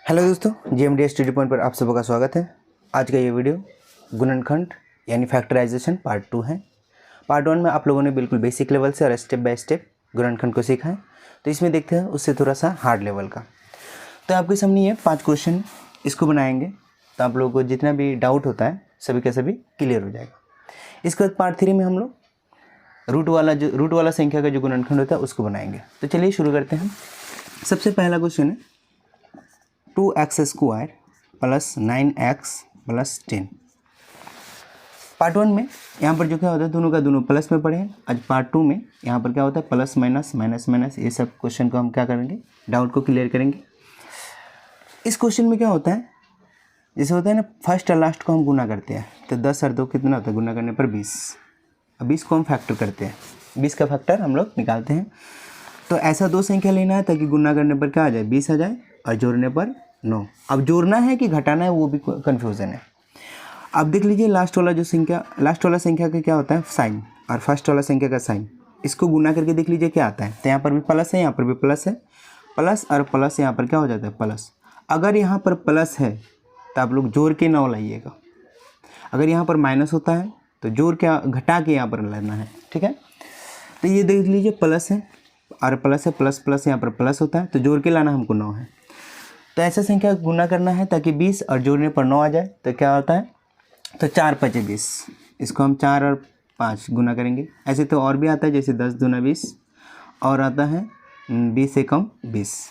Hello दोस्तों, GMD study point पर आप सबका का स्वागत है। आज का ये वीडियो गुणनखंड यानी फैक्टराइजेशन पार्ट 2 है। पार्ट 1 में आप लोगों ने बिल्कुल बेसिक लेवल से और स्टेप बाय स्टेप गुणनखंड को सीखा है। तो इसमें देखते हैं उससे थोड़ा सा हार्ड लेवल का। तो आपके सामने ये 5 क्वेश्चन इसको बनाएंगे, तो आप लोगों को जितना भी डाउट होता है सभी का सभी क्लियर हो जाएगा। इसके बाद पार्ट 3 में हम लोग रूट वाला संख्या का जो गुणनखंड होता है उसको बनाएंगे। तो चलिए शुरू करते हैं। सबसे पहला क्वेश्चन है 2x² plus 9x plus 10। Part 1 में यहाँ पर जो क्या होता है दोनों का दोनों प्लस में पढ़े हैं। आज पार्ट 2 में यहाँ पर क्या होता है प्लस माइनस माइनस माइनस, ये सब क्वेश्चन को हम क्या करेंगे, डाउट को क्लियर करेंगे। इस क्वेश्चन में क्या होता है, जैसे होता है ना फर्स्ट और लास्ट को हम गुना करते हैं, तो 10 और 2 कितना होता है, गुना करने पर 20। अब 20 को हम फैक्टर करते हैं, 20 का फैक्टर हम लोग निकालते हैं। तो ऐसा दो संख्या लेना है ताकि गुना करने पर क्या आ जाए, 20 आ जाए और जोड़ने पर 9। अब जोड़ना है कि घटाना है वो भी कन्फ्यूज़न है। अब देख लीजिए लास्ट वाला संख्या का क्या होता है साइन, और फर्स्ट वाला संख्या का साइन, इसको गुना करके देख लीजिए क्या आता है। तो यहाँ पर भी प्लस है, यहाँ पर भी प्लस है, प्लस और प्लस यहाँ पर क्या हो जाता है प्लस। अगर यहाँ पर प्लस है तो आप लोग जोड़ के 9 लाइएगा। अगर यहाँ पर माइनस होता है तो जोड़ के घटा के यहाँ पर लाना है, ठीक है। तो ये देख लीजिए प्लस है और प्लस है, प्लस प्लस यहाँ पर प्लस होता है, तो जोड़ के लाना हमको 9 है। तो ऐसा संख्या गुना करना है ताकि 20 और जोड़ने पर 9 आ जाए। तो क्या होता है, तो 4 × 5 = 20, इसको हम 4 और 5 गुना करेंगे। ऐसे तो और भी आता है, जैसे 10 दूना 20 और आता है 20 से कम 20।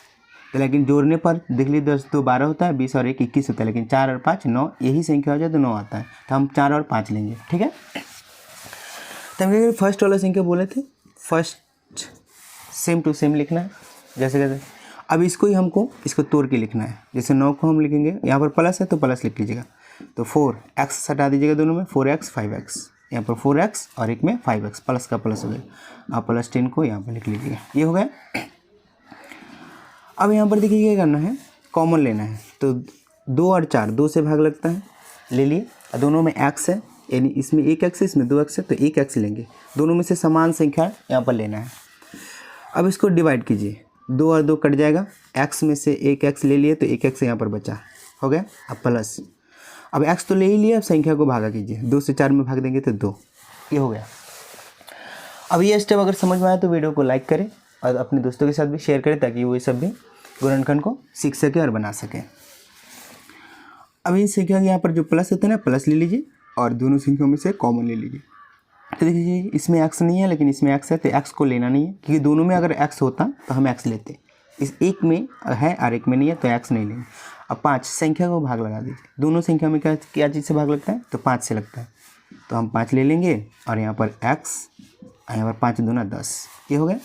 तो लेकिन जोड़ने पर देख लीजिए 10 2 12 होता है, 20 और 1 21 होता है, लेकिन 4 और 5 9, यही संख्या हो जाए तो 9 आता है। तो हम 4 और 5 लेंगे, ठीक है। तो हम फर्स्ट वाला संख्या बोले थे, फर्स्ट सेम टू सेम लिखना है जैसे कैसे। अब इसको ही हमको इसको तोड़ के लिखना है। जैसे 9 को हम लिखेंगे, यहाँ पर प्लस है तो प्लस लिख लीजिएगा, तो 4x हटा दीजिएगा दोनों में, 4x 5x, यहाँ पर 4x और एक में 5x, प्लस का प्लस हो गया। आप प्लस 10 को यहाँ पर लिख लीजिएगा, ये हो गया। अब यहाँ पर देखिए क्या करना है, कॉमन लेना है। तो 2 और 4 2 से भाग लगता है, ले लिए। दोनों में x है, यानी इसमें 1x है, इसमें 2x है, तो 1x लेंगे। दोनों में से समान संख्या यहाँ पर लेना है। अब इसको डिवाइड कीजिए, 2 और 2 कट जाएगा, x में से 1x ले लिए तो 1x यहाँ पर बचा, हो गया। अब प्लस, अब x तो ले ही लिया, अब संख्या को भागा कीजिए, 2 से 4 में भाग देंगे तो 2, ये हो गया। अब ये स्टेप अगर समझ में आए तो वीडियो को लाइक करें और अपने दोस्तों के साथ भी शेयर करें ताकि वो सब भी गुणनखंड को सीख सके और बना सकें। अब इन संख्या के यहाँ पर जो प्लस होते हैं ना, प्लस ले लीजिए और दोनों संख्याओं में से कॉमन ले लीजिए। तो देखिए इसमें x नहीं है लेकिन इसमें x है, तो x को लेना नहीं है, क्योंकि दोनों में अगर x होता तो हम x लेते। इस एक में है और एक में नहीं है तो x नहीं लेंगे। अब 5 संख्या को भाग लगा दीजिए, दोनों संख्या में क्या चीज़ से भाग लगता है, तो 5 से लगता है, तो हम 5 ले लेंगे और यहाँ पर x, यहाँ पर 5 दूना 10, ये हो गया।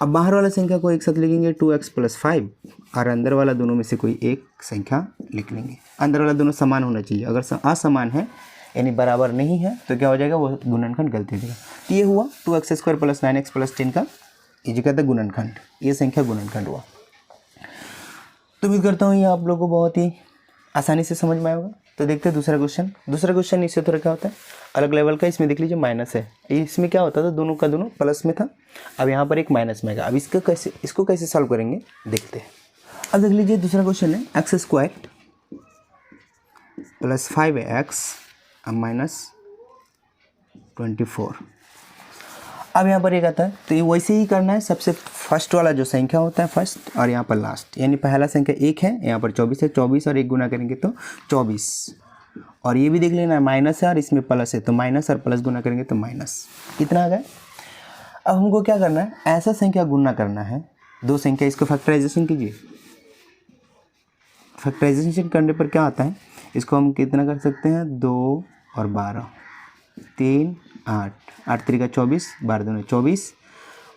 अब बाहर वाला संख्या को एक साथ लिखेंगे 2x + 5, और अंदर वाला दोनों में से कोई एक संख्या लिख लेंगे। अंदर वाला दोनों समान होना चाहिए, अगर असमान है यानी बराबर नहीं है तो क्या हो जाएगा, वो गुणनखंड गलती हो जाएगा। तो ये हुआ 2x² + 9x + 10 का ये जो कहता है गुणनखंड, ये संख्या गुणनखंड हुआ। तो उम्मीद करता हूँ ये आप लोगों को बहुत ही आसानी से समझ में आएगा। तो देखते हैं दूसरा क्वेश्चन इससे थोड़ा क्या होता है अलग लेवल का। इसमें देख लीजिए माइनस है, इसमें क्या होता था दोनों का दोनों प्लस में था, अब यहाँ पर एक माइनस में है। अब इसको कैसे सॉल्व करेंगे देखते हैं। अब देख लीजिए दूसरा क्वेश्चन है x² + 5x -24। अब यहाँ पर एक आता है, तो ये वैसे ही करना है। सबसे फर्स्ट वाला जो संख्या होता है फर्स्ट, और यहाँ पर लास्ट, यानी पहला संख्या 1 है, यहाँ पर 24 है, 24 और 1 गुना करेंगे तो 24। और ये भी देख लेना है माइनस है और इसमें प्लस है, तो माइनस और प्लस गुना करेंगे तो माइनस, कितना आ गया। अब हमको क्या करना है, ऐसा संख्या गुना करना है, दो संख्या, इसको फैक्टराइजेशन कीजिए। फैक्टराइजेशन करने पर क्या आता है, इसको हम कितना कर सकते हैं, 2 और 12, 3 8, 8 3 का 24, 12 दूना 24,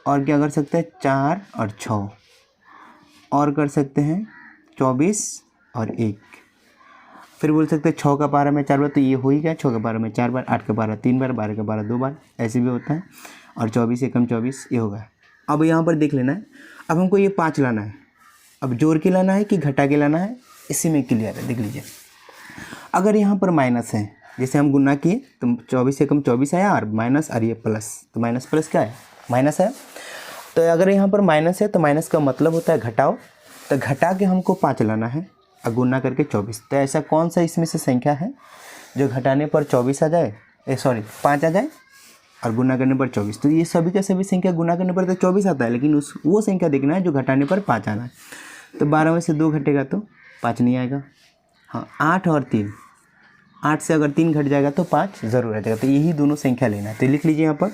और क्या कर सकते हैं 4 और 6, और कर सकते हैं 24 और 1, फिर बोल सकते हैं 6 का 12 में 4 बार, तो ये हो ही गया, 6 का 12 में 4 बार, 8 का 12 3 बार, 12 का 12 2 बार, ऐसे भी होता है, और 24 एकम 24, ये होगा। अब यहाँ पर देख लेना है, अब हमको ये 5 लाना है, अब जोड़ के लाना है कि घटा के लाना है, इसी में क्लियर है। देख लीजिए अगर यहाँ पर माइनस है, जैसे हम गुना किए तो 24 से कम 24 आया, और माइनस और ये प्लस, तो माइनस प्लस क्या है, माइनस है। तो अगर यहाँ पर माइनस है तो माइनस का मतलब होता है घटाओ, तो घटा के हमको 5 लाना है, और गुना करके 24। तो ऐसा कौन सा इसमें से संख्या है जो घटाने पर 24 आ जाए, 5 आ जाए और गुना करने पर 24। तो ये सभी का सभी संख्या गुना करने पर तो 24 आता है, लेकिन वो संख्या देखना है जो घटाने पर 5 आना है। तो 12 में से 2 घटेगा तो 5 नहीं आएगा। हाँ, 8 और 3, 8 से अगर 3 घट जाएगा तो 5 ज़रूर आ जाएगा। तो यही दोनों संख्या लेना है। तो लिख लीजिए यहाँ पर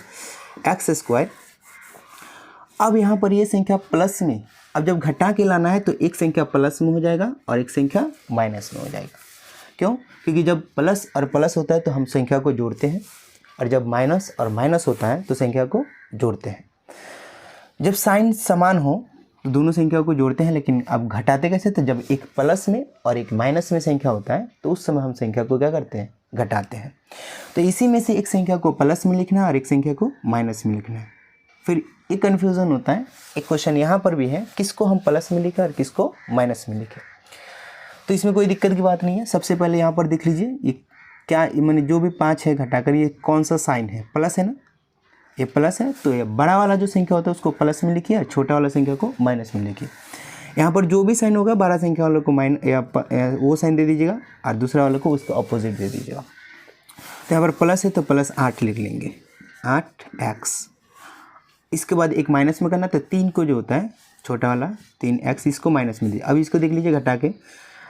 x²। अब यहाँ पर ये संख्या प्लस में, अब जब घटा के लाना है तो एक संख्या प्लस में हो जाएगा और एक संख्या माइनस में हो जाएगा। क्यों? क्योंकि जब प्लस और प्लस होता है तो हम संख्या को जोड़ते हैं, और जब माइनस और माइनस होता है तो संख्या को जोड़ते हैं। जब साइन समान हो तो दोनों संख्या को जोड़ते हैं, लेकिन अब घटाते कैसे? तो जब एक प्लस में और एक माइनस में संख्या होता है तो उस समय हम संख्या को क्या करते हैं? घटाते हैं। तो इसी में से एक संख्या को प्लस में लिखना है और एक संख्या को माइनस में लिखना है। फिर एक कन्फ्यूज़न होता है, एक क्वेश्चन यहाँ पर भी है, किसको हम प्लस में लिखें और किसको माइनस में लिखें। तो इसमें कोई दिक्कत की बात नहीं है। सबसे पहले यहाँ पर देख लीजिए, ये क्या, मैंने जो भी 5 है घटाकर ये कौन सा साइन है? प्लस है ना, ये प्लस है। तो ये बड़ा वाला जो संख्या होता है उसको प्लस में लिखिए और छोटा वाला संख्या को माइनस में लिखिए। यहाँ पर जो भी साइन होगा बड़ा संख्या वाले को वो साइन दे दीजिएगा और दूसरा वाले को उसका अपोजिट दे दीजिएगा। तो यहाँ पर प्लस है तो प्लस 8 लिख लेंगे, 8x। इसके बाद एक माइनस में करना, तो 3 को जो होता है छोटा वाला 3x, इसको माइनस में दीजिए। अब इसको देख लीजिए घटा के,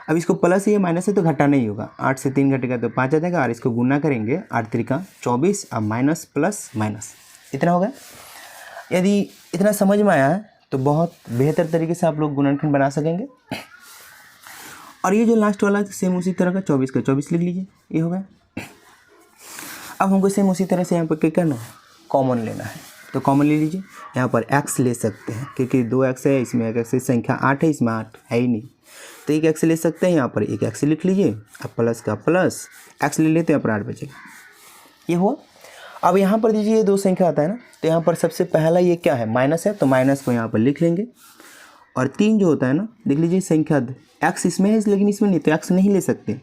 अब इसको प्लस है, माइनस है तो घटा नहीं होगा। 8 से 3 घटेगा तो 5 आ जाएगा और इसको गुना करेंगे 8 त्रिका 24 और माइनस प्लस माइनस, इतना होगा। यदि इतना समझ में आया है तो बहुत बेहतर तरीके से आप लोग गुणनखंड बना सकेंगे। और ये जो लास्ट वाला सेम उसी तरह का 24 का 24 लिख लीजिए, ये हो गया। अब हमको सेम उसी तरह से यहाँ पर क्या करना है? कॉमन लेना है। तो कॉमन ले लीजिए, यहाँ पर x ले सकते हैं क्योंकि 2x है, इसमें एक x संख्या 8 है, इसमें 8 है ही नहीं, तो एक x ले सकते हैं। यहाँ पर एक x लिख लीजिए, अब प्लस का प्लस x ले लेते हैं, यहाँ पर 8 बचेगा, ये हुआ। अब यहाँ पर दीजिए ये 2 संख्या आता है ना, तो यहाँ पर सबसे पहला ये क्या है? माइनस है, तो माइनस को यहाँ पर लिख लेंगे। और 3 जो होता है ना, देख लीजिए संख्या x इसमें है लेकिन इसमें नहीं, तो x नहीं ले सकते।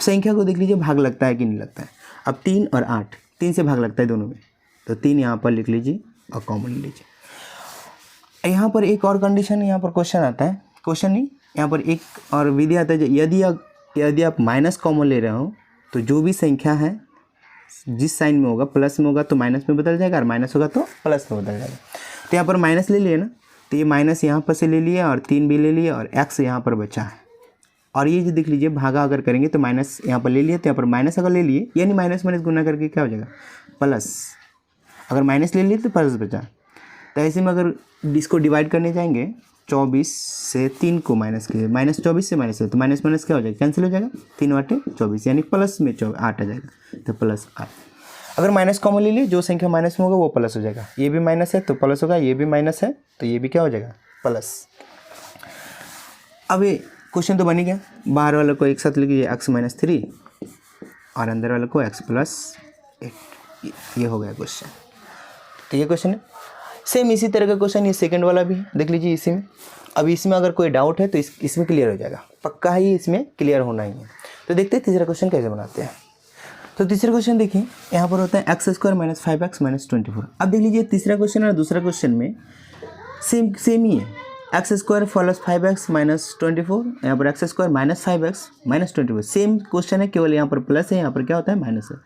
संख्या को देख लीजिए भाग लगता है कि नहीं लगता है। अब 3 और 8, 3 से भाग लगता है दोनों में, तो 3 यहाँ पर लिख लीजिए और कॉमन ले लीजिए। यहाँ पर एक और कंडीशन, यहाँ पर क्वेश्चन आता है, क्वेश्चन नहीं, यहाँ पर एक और विधि आता है, यदि आप माइनस कॉमन ले रहे हो तो जो भी संख्या है जिस साइन में होगा, प्लस में होगा तो माइनस में बदल जाएगा और माइनस होगा तो प्लस में बदल जाएगा। तो यहाँ पर माइनस ले लिए ना, तो ये माइनस यहाँ पर से ले लिए और 3 भी ले लिए और x यहाँ पर बचा है। और ये जो देख लीजिए भागा अगर करेंगे तो माइनस यहाँ पर ले लिए, तो यहाँ पर माइनस अगर ले लिए यानी माइनस माइनस गुना करके क्या हो जाएगा? प्लस। अगर माइनस ले लिए तो प्लस बचा। तो ऐसे में अगर इसको डिवाइड करने जाएंगे, 24 से 3 को माइनस कीजिए, माइनस 24 से माइनस है तो माइनस माइनस क्या हो जाएगा? कैंसिल हो जाएगा, 3 वाटे 24 यानी प्लस में 8 आ जाएगा, तो प्लस 8। अगर माइनस कॉमन ले लिए, जो संख्या माइनस में होगा वो प्लस हो जाएगा। ये भी माइनस है तो प्लस होगा, ये भी माइनस है तो ये भी क्या हो जाएगा? प्लस। अब ये क्वेश्चन तो बन ही गया। बाहर वाले को एक साथ लिखिए x - 3 और अंदर वाले को x + 8, ये हो गया क्वेश्चन। तो ये क्वेश्चन है। सेम इसी तरह का क्वेश्चन ये सेकंड वाला भी है, देख लीजिए इसी में। अब इसमें अगर कोई डाउट है तो इसमें क्लियर हो जाएगा, पक्का ही इसमें क्लियर होना ही है। तो देखते हैं तीसरा क्वेश्चन कैसे बनाते हैं। तो तीसरा क्वेश्चन देखिए, यहाँ पर होता है x² - 5x - 24। अब देख लीजिए तीसरा क्वेश्चन और दूसरा क्वेश्चन में सेम ही है, x² + 5x - 24, यहाँ पर x² - 5x - 24 सेम क्वेश्चन है, केवल यहाँ पर प्लस है, यहाँ पर क्या होता है? माइनस है।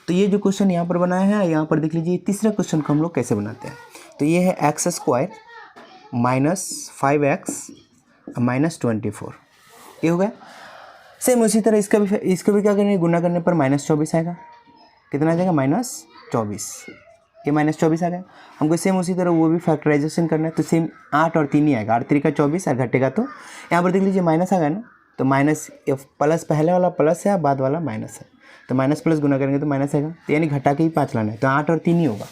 तो ये जो क्वेश्चन यहाँ पर बनाया है, यहाँ पर देख लीजिए तीसरा क्वेश्चन को हम लोग कैसे बनाते हैं। तो ये है x² - 5x - 24, ये हो गया। सेम उसी तरह इसका भी क्या करेंगे? गुना करने पर -24 आएगा। कितना आ जाएगा? -24। ये -24 आ गया। हमको सेम उसी तरह वो भी फैक्टराइजेशन करना है, तो सेम 8 और 3 ही आएगा। 8 3 का 24 और घटेगा तो यहाँ पर देख लीजिए माइनस आ गया ना, तो माइनस प्लस, पहले वाला प्लस है, बाद वाला माइनस है, तो माइनस प्लस गुना करेंगे तो माइनस आएगा। तो यानी घटा के ही 5 लाना है, तो 8 और 3 ही होगा,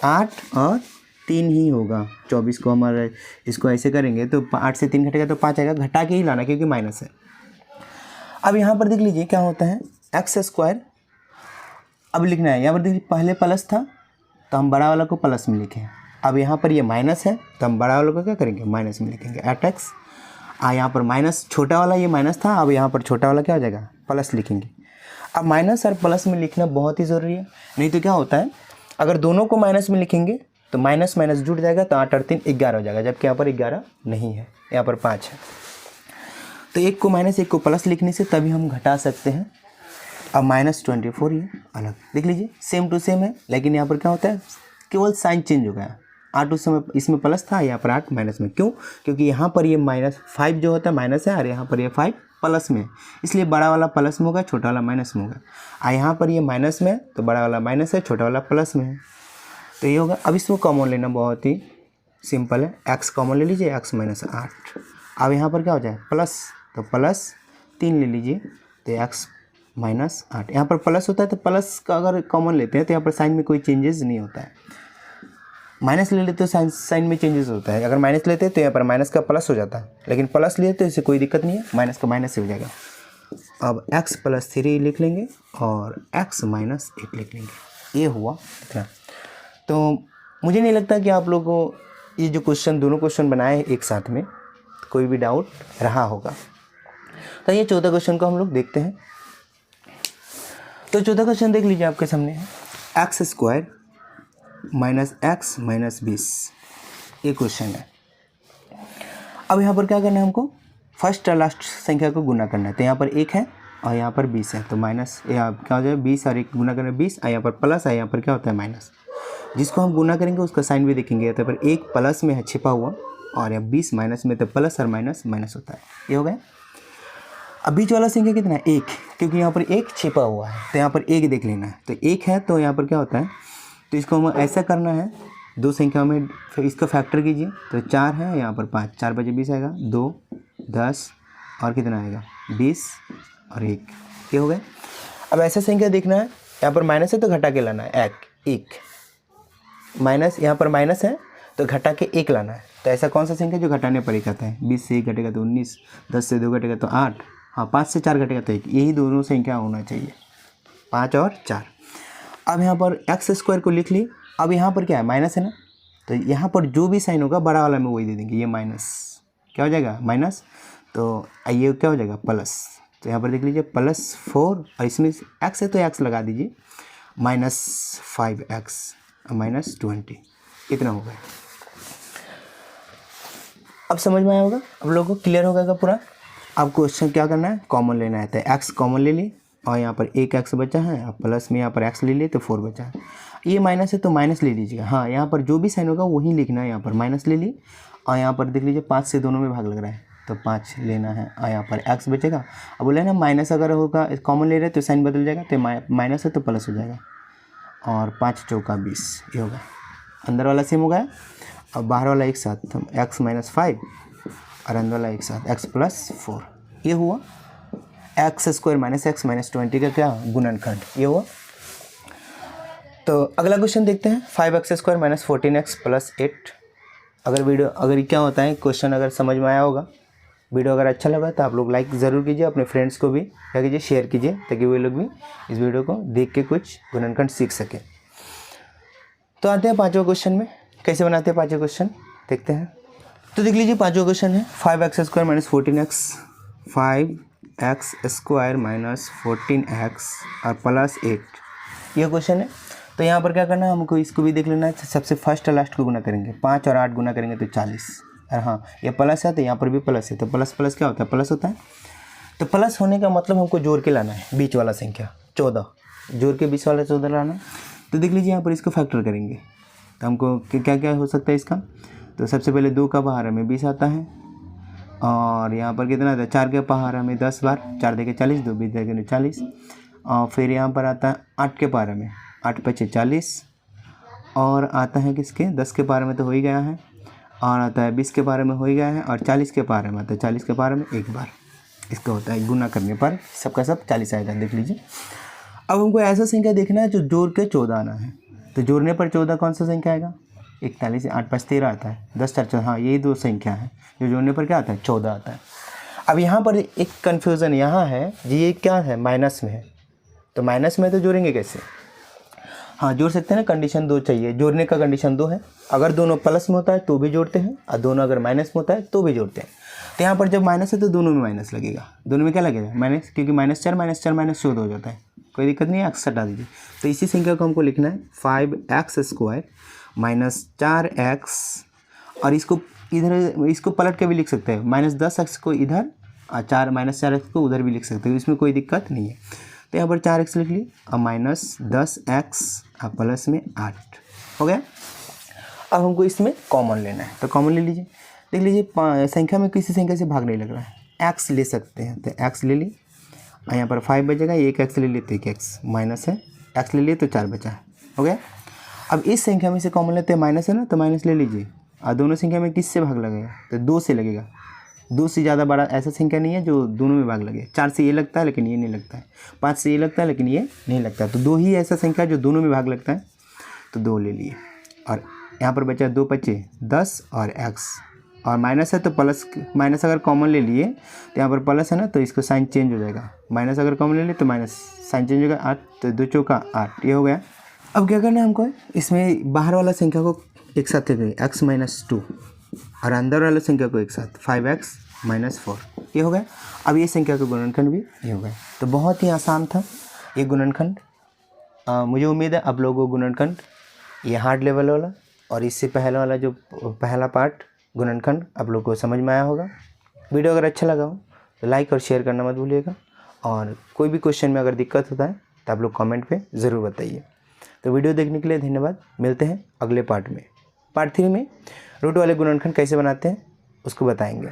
8 और 3 ही होगा। 24 को हमारे इसको ऐसे करेंगे तो 8 से 3 घटेगा तो 5 आएगा, घटा के ही लाना क्योंकि माइनस है। अब यहाँ पर देख लीजिए क्या होता है, x²। अब लिखना है, यहाँ पर देखिए पहले प्लस था तो हम बड़ा वाला को प्लस में लिखें। अब यहाँ पर ये माइनस है तो हम बड़ा वाला को क्या करेंगे? माइनस में लिखेंगे, 8x। यहाँ पर माइनस, छोटा वाला ये माइनस था, अब यहाँ पर छोटा वाला क्या हो जाएगा? प्लस लिखेंगे। अब माइनस और प्लस में लिखना बहुत ही ज़रूरी है, नहीं तो क्या होता है अगर दोनों को माइनस में लिखेंगे तो माइनस माइनस जुड़ जाएगा, तो 8 और 3 11 हो जाएगा, जबकि यहाँ पर 11 नहीं है, यहाँ पर 5 है। तो एक को माइनस एक को प्लस लिखने से तभी हम घटा सकते हैं। अब -24 ये अलग देख लीजिए, सेम टू सेम है, लेकिन यहाँ पर क्या होता है, केवल साइन चेंज हो गया। 8 उस समय इसमें प्लस था, यहाँ पर 8 माइनस में। क्यों? क्योंकि यहाँ पर ये -5 जो होता है माइनस है, और यहाँ पर ये 5 प्लस में, इसलिए बड़ा वाला प्लस में होगा, छोटा वाला माइनस में होगा। और यहाँ पर ये माइनस में तो बड़ा वाला माइनस है, छोटा वाला प्लस में है, तो ये होगा। अब इसमें कॉमन लेना बहुत ही सिंपल है, x कॉमन ले लीजिए, x -8। अब यहाँ पर क्या हो जाए प्लस, तो +3 ले लीजिए, तो x -8। यहाँ पर प्लस होता है तो प्लस का अगर कॉमन लेते हैं तो यहाँ पर साइन में कोई चेंजेस नहीं होता है। माइनस ले लेते तो साइन में चेंजेस होता है, अगर माइनस लेते हैं तो यहाँ पर माइनस का प्लस हो जाता है, लेकिन प्लस लिए तो इससे कोई दिक्कत नहीं है, माइनस का माइनस से हो जाएगा। अब x +3 लिख लेंगे और x -8 लिख लेंगे, ये हुआ इतना। तो मुझे नहीं लगता कि आप लोगों को ये जो क्वेश्चन, दोनों क्वेश्चन बनाए एक साथ में, कोई भी डाउट रहा होगा। तो ये 14 क्वेश्चन को हम लोग देखते हैं। तो 14 क्वेश्चन देख लीजिए, आपके सामने है x² -x -20, ये क्वेश्चन है। अब यहाँ पर क्या करना है, हमको फर्स्ट और लास्ट संख्या को गुना करना है। तो यहाँ पर 1 है और यहाँ पर 20 है, तो माइनस यहाँ क्या हो जाए 20 और 1 गुना करना 20, और यहाँ पर प्लस है, यहाँ पर क्या होता है माइनस। जिसको हम गुना करेंगे उसका साइन भी देखेंगे, तो पर 1 प्लस में है छिपा हुआ, और यहाँ 20 माइनस में, तो प्लस और माइनस माइनस होता है, ये हो गया। अब बीच वाला संख्या कितना है 1, क्योंकि यहाँ पर 1 छिपा हुआ है, तो यहाँ पर 1 देख लेना है। तो 1 है तो यहाँ पर क्या होता है, तो इसको हम ऐसा करना है, दो संख्या में फिर इसका फैक्टर कीजिए। तो 4 है, यहाँ पर 5, 4 बजे 20 आएगा, 2 10 और कितना आएगा 20 और 1, ये हो गए। अब ऐसा संख्या देखना है, यहाँ पर माइनस है तो घटा के लाना है, 1 माइनस, यहाँ पर माइनस है तो घटा के 1 लाना है। तो ऐसा कौन सा संख्या जो घटाने पर एक आता है, 20 से 1 घटेगा तो 19, 10 से 2 घटेगा तो 8, हाँ 5 से 4 घटेगा तो 1, यही दोनों संख्या होना चाहिए, 5 और 4। अब यहाँ पर x² को लिख ली। अब यहाँ पर क्या है माइनस है ना, तो यहाँ पर जो भी साइन होगा बड़ा वाला में वही दे देंगे, ये माइनस क्या हो जाएगा माइनस, तो ये क्या हो जाएगा प्लस। तो यहाँ पर देख लीजिए +4, और इसमें x है तो x लगा दीजिए, -5x -20, इतना हो गया। अब समझ में आया होगा, अब लोगों को क्लियर हो गया पूरा। अब क्वेश्चन क्या करना है, कॉमन लेना है, तो x कॉमन ले लिए, और यहाँ पर 1x बचा है, अब प्लस में यहाँ पर x ले लिए तो 4 बचा है। ये माइनस है तो माइनस ले लीजिएगा, हाँ यहाँ पर जो भी साइन होगा वही लिखना है। यहाँ पर माइनस ले ली, और यहाँ पर देख लीजिए 5 से दोनों में भाग लग रहा है, तो 5 लेना है, और यहाँ पर x बचेगा। अब बोले ना माइनस अगर होगा, कॉमन ले रहे तो साइन बदल जाएगा, तो माइनस है तो प्लस हो जाएगा, और 5 चौका 20, ये होगा। अंदर वाला सेम हो गया, अब बाहर वाला एक साथ, तो x -5 और अंदर वाला एक साथ x +4, ये हुआ x² -x -20 का क्या गुणनखंड, ये हुआ। तो अगला क्वेश्चन देखते हैं, 5x² -14x + 8। अगर क्या होता है क्वेश्चन, अगर समझ में आया होगा, वीडियो अगर अच्छा लगा तो आप लोग लाइक ज़रूर कीजिए, अपने फ्रेंड्स को भी क्या कीजिए शेयर कीजिए, ताकि वो लोग भी इस वीडियो को देख के कुछ गुणनखंड सीख सके। तो आते हैं पाँचवें क्वेश्चन में, कैसे बनाते हैं पाँचवें क्वेश्चन देखते हैं। तो देख लीजिए पाँचवें क्वेश्चन है 5x² -14x, 5x² -14x और +8, ये क्वेश्चन है। तो यहाँ पर क्या करना है, हमको इसको भी देख लेना है। सबसे फर्स्ट और लास्ट को गुना करेंगे, 5 और 8 गुना करेंगे तो 40, और हाँ ये प्लस है तो यहाँ पर भी प्लस है, तो प्लस प्लस क्या होता है प्लस होता है। तो प्लस होने का मतलब हमको जोड़ के लाना है, बीच वाला संख्या 14 जोड़ के बीच वाला 14 लाना। तो देख लीजिए यहाँ पर इसको फैक्टर करेंगे, तो हमको क्या क्या हो सकता है इसका। तो सबसे पहले 2 का पहाड़ा में 20 आता है, और यहाँ पर कितना आता है 4 के पहाड़ा में 10 बार, 4 देके 40, 2 20 देके 40, और फिर यहाँ पर आता है 8 के पहाड़ा में 8 × 40, और आता है किसके 10 के पहाड़े में तो हो ही गया है, और आता है 20 के पहाड़े में हो ही गया है, और 40 के पहाड़े में आता है 40 के पहाड़े में एक बार। इसका होता है गुना करने पर सबका सब 40 आएगा, देख लीजिए। अब हमको ऐसा संख्या देखना है जो जोड़ के 14 आना है। तो जोड़ने पर 14 कौन सा संख्या आएगा, 41, 8 × 5 = 13 आता है, 10 × 4 = 14, हाँ यही दो संख्या है जो जोड़ने पर क्या आता है 14 आता है। अब यहाँ पर एक कन्फ्यूज़न यहाँ है जी, ये क्या है माइनस में है, तो माइनस में तो जोड़ेंगे कैसे। हाँ जोड़ सकते हैं ना, कंडीशन 2 चाहिए, जोड़ने का कंडीशन 2 है। अगर दोनों प्लस में होता है तो भी जोड़ते हैं, और दोनों अगर माइनस में होता है तो भी जोड़ते हैं। तो यहाँ पर जब माइनस है तो दोनों में माइनस लगेगा, दोनों में क्या लगेगा माइनस, क्योंकि -4 -4 -14 हो जाता है, कोई दिक्कत नहीं है, एक्स हटा दीजिए। तो इसी संख्या को हमको लिखना है 5x² -4x, और इसको इधर इसको पलट के भी लिख सकते हैं, -10x को इधर 4 -4x को उधर भी लिख सकते हो, इसमें कोई दिक्कत नहीं है। तो यहाँ पर 4x लिख लिए और -10x और प्लस में 8 हो गया। अब हमको इसमें कॉमन लेना है, तो कॉमन ले लीजिए। देख लीजिए संख्या में किसी संख्या से भाग नहीं लग रहा है, x ले सकते हैं, तो x ले ली और यहाँ पर 5 बचेगा, एक x ले लिए तो एक x माइनस है, x ले लिए तो 4 बचा, हो गया। अब इस संख्या में से कॉमन लेते हैं, माइनस है ना, तो माइनस ले लीजिए। और दोनों संख्या में किससे भाग लगेगा, तो 2 से लगेगा। 2 से ज़्यादा बड़ा ऐसा संख्या नहीं है जो दोनों में भाग लगे। 4 से ये लगता है लेकिन ये नहीं लगता है, 5 से ये लगता है लेकिन ये नहीं लगता है, तो 2 ही ऐसा संख्या जो दोनों में भाग लगता है, तो 2 ले लिए। और यहाँ पर बचा 2 बचे 10 और x, और माइनस है तो प्लस, माइनस अगर कॉमन ले लिए तो यहाँ पर प्लस है ना, तो इसको साइन चेंज हो जाएगा। माइनस अगर कॉमन ले लिए तो माइनस साइन चेंज होगा, 8, तो 2 चौका 8, ये हो गया। अब क्या करना है हमको, इसमें बाहर वाला संख्या को एक साथ लेंगे x -2 और अंदर वाला संख्या को एक साथ 5x -4, ये हो गया। अब ये संख्या का गुणनखंड भी ये हो गया। तो बहुत ही आसान था ये गुणनखंड। मुझे उम्मीद है आप लोगों को गुणनखंड ये हार्ड लेवल वाला और इससे पहला वाला जो पहला पार्ट गुणनखंड आप लोग को समझ में आया होगा। वीडियो अगर अच्छा लगा हो तो लाइक और शेयर करना मत भूलिएगा, और कोई भी क्वेश्चन में अगर दिक्कत होता है तो आप लोग कमेंट पे ज़रूर बताइए। तो वीडियो देखने के लिए धन्यवाद। मिलते हैं अगले पार्ट में। पार्ट 3 में रूट वाले गुणनखंड कैसे बनाते हैं उसको बताएंगे।